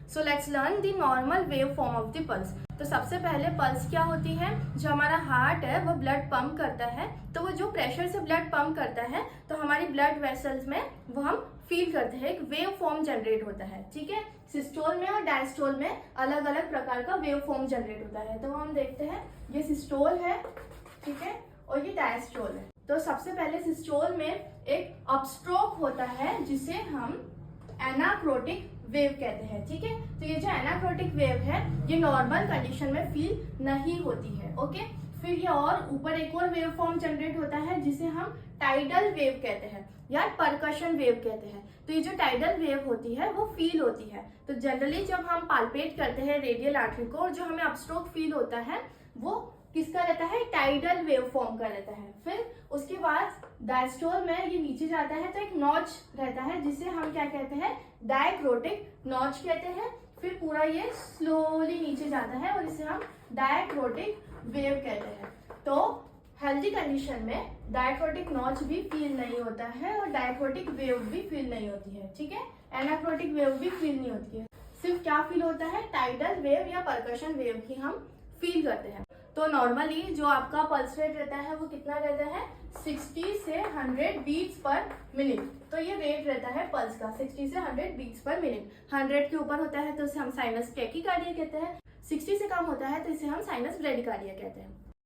So let's learn the normal wave form of the pulse. तो सबसे पहले pulse क्या होती है, जो हमारा हार्ट है वो ब्लड पंप करता है, तो वो जो प्रेशर से ब्लड पंप करता है तो हमारी ब्लड वेसल्स में वो हम फील करते हैं, एक वेव फॉर्म जनरेट होता है। ठीक है, सिस्टोल में और डायस्टोल में अलग अलग प्रकार का वेव फॉर्म जनरेट होता है। तो हम देखते हैं, ये सिस्टोल है, ठीक है, और ये डायस्टोल है। तो सबसे पहले सिस्टोल में एक अपस्ट्रोक होता है जिसे हम एनाक्रोटिक वेव कहते हैं। ठीक है, तो ये जो एनाक्रोटिक वेव है ये नॉर्मल कंडीशन में फील नहीं होती है। ओके, फिर ये और ऊपर एक और वेव फॉर्म जनरेट होता है जिसे हम टाइडल वेव कहते हैं या परकशन वेव कहते हैं। तो ये जो टाइडल वेव होती है वो फील होती है। तो जनरली जब हम पाल्पेट करते हैं रेडियल आर्टरी को और जो हमें अपस्ट्रोक फील होता है वो किसका रहता है, टाइडल वेव फॉर्म का रहता है। फिर उसके बाद डायस्टोल में ये नीचे जाता है तो एक नॉच रहता है जिसे हम क्या कहते हैं, डायक्रोटिक नॉच कहते हैं। फिर पूरा ये स्लोली नीचे जाता है और इसे हम डायक्रोटिक वेव कहते हैं। तो हेल्दी कंडीशन में डायक्रोटिक नॉच भी फील नहीं होता है और डायक्रोटिक वेव भी फील नहीं होती है। ठीक है, एनाक्रोटिक वेव भी फील नहीं होती है। सिर्फ क्या फील होता है, टाइडल वेव या परकशन वेव ही हम फील करते हैं। तो नॉर्मली जो आपका पल्स रेट रहता है वो कितना रहता है, 60 से 100 बीट्स पर मिनट। तो ये रेट रहता है पल्स का, 60 से 100 बीट्स पर मिनट। 100 के ऊपर होता है तो इसे हम साइनस टैकीकार्डिया कहते हैं, 60 से कम होता है तो इसे हम साइनस ब्रेडिकार्डिया कहते हैं।